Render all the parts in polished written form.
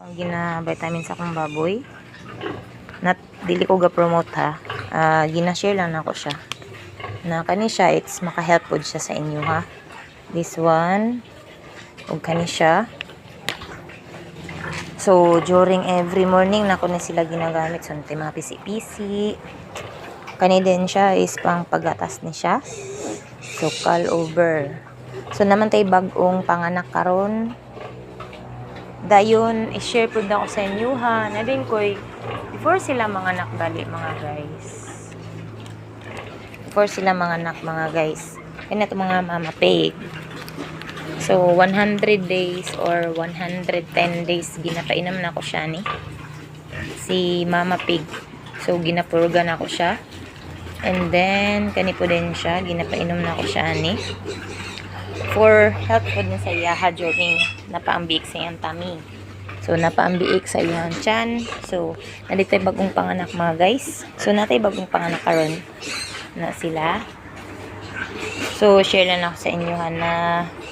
akong gina-vitamins akong baboy. Not, dili ko ga-promote ha. Gina-share lang ako siya. Na kani siya, it's maka-help po siya sa inyo ha. This one. Ug kani siya. So, during every morning na ko na sila ginagamit. So, mga pisi-pisi. Kani din siya is pang pagatas ni siya. So, call over. So, naman tayo bagong panganak karon. Dayon, i-share po na ko sa inyo ha. Na din ko, before sila manganak dali mga guys. Before sila manganak mga guys. Kaya ito mga mama pig. So, 100 days or 110 days, ginapainom na ko siya ni. Si mama pig. So, ginapurga na ko siya. And then, kani po din siya, ginapainom na ko siya ni. For health food na sa iyaha during napaambiik sa iyang tummy. So, napaambiik sa iyang tiyan. So, nalitay bagong panganak mga guys. So, natay bagong panganak karon na sila. So, share lang ako sa inyo na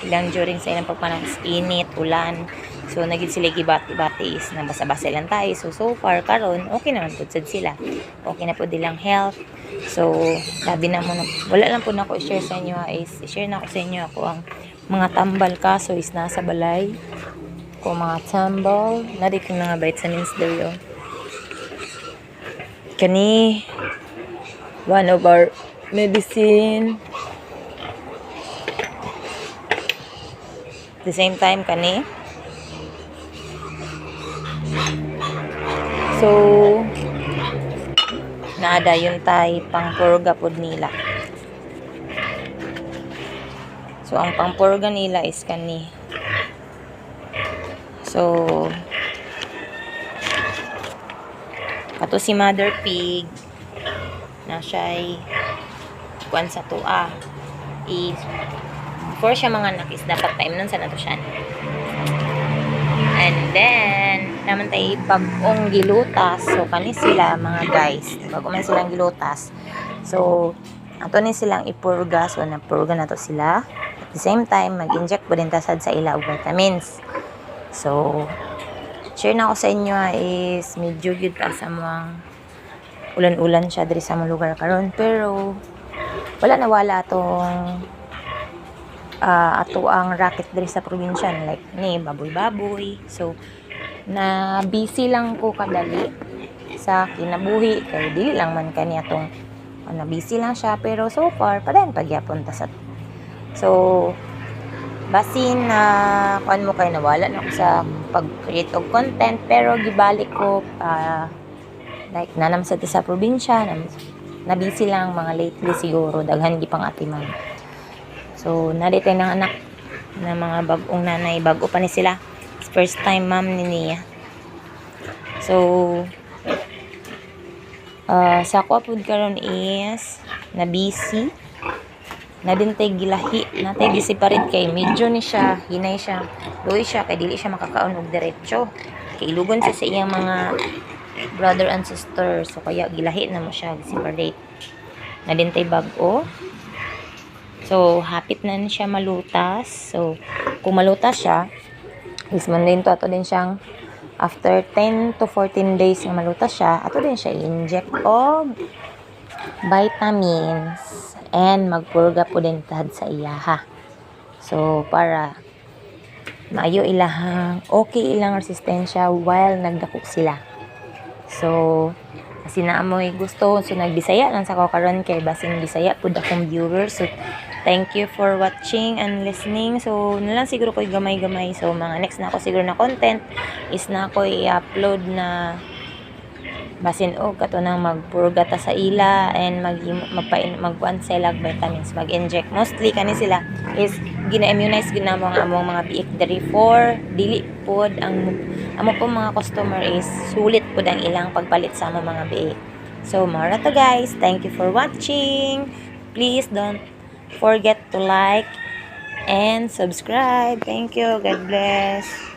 ilang during sa ilang pagpanganak init, ulan. So, naging sila gibati-bati is na basa-basa lang tayo. So far karon okay naman po sila. Okay na po dilang health. So, labi na mo na, wala lang po na ako i-share sa inyo is i-share na ako sa inyo ako ang mga tambal kaso is nasa balay ko mga tambal nari kong mga vitamins daw kani one of our medicine the same time kani so naada yun tay pangpurga pod nila. So ang pangpurga nila is kani. So kato si mother pig na siya'y kuwan sa tua is before siya manganak is dapat painom sa nato siya. And then naman tayo bagong gilutas. So, kani sila mga guys. Bago man silang gilutas. So, ato ni silang ipurga. So, napurga na to sila. At the same time, mag-inject po din tasad sa ila og vitamins. So, share na ako sa inyo is medyo good pa sa mga ulan-ulan siya diri sa mga lugar karon. Pero, wala atong ato ang racket diri sa probinsya. Like, ni baboy-baboy. So, na busy lang ko kadali sa kinabuhi kay dili lang man kani atong na busy lang siya pero so far padayon pagyapon ta sa so basin na kuan mo kay nawala na ko sa pag-create og content pero gibalik ko like nanam sa probinsya na busy lang mga lately siguro daghan gi pang atiman so naditay ng anak na mga bagong nanay bago pa ni sila first time mom ni niya. So, sa ako po karon is na busy. Na din tay gilahi, na tay giseparate kay medyo ni siya, hinay siya. Luoy siya kay dili siya makakaon og diretso. Kay ilugon siya sa iyang mga brother and sister. So kaya gilahi na mo siya separate. Na din tay bag-o. So, hapit na siya malutas. So, kung malutas siya, is man din to ato din siyang after 10 to 14 days nga malutas siya ato din siya i-inject og vitamins and magpurga po din tad sa iyaha so para maayo ilahang okay ilang resistensya while nagdako sila so kasi na amoy gusto so nagbisaya lang sa ko karon kay basin bisaya pud akong viewers so thank you for watching and listening. So, nalang siguro ko'y gamay-gamay. So, mga next na ako siguro na content is na ako i-upload na basin o kato nang magpurga ta sa ila and magpuan sila vitamins, mag-inject. Mostly, kani sila is gina-immunize ginamong among mga biik dari for dili pod ang amo po mga customer is sulit pod ang ilang pagpalit sa among mga biik. So, mara to guys. Thank you for watching. Please don't forget to like and subscribe. Thank you. God bless.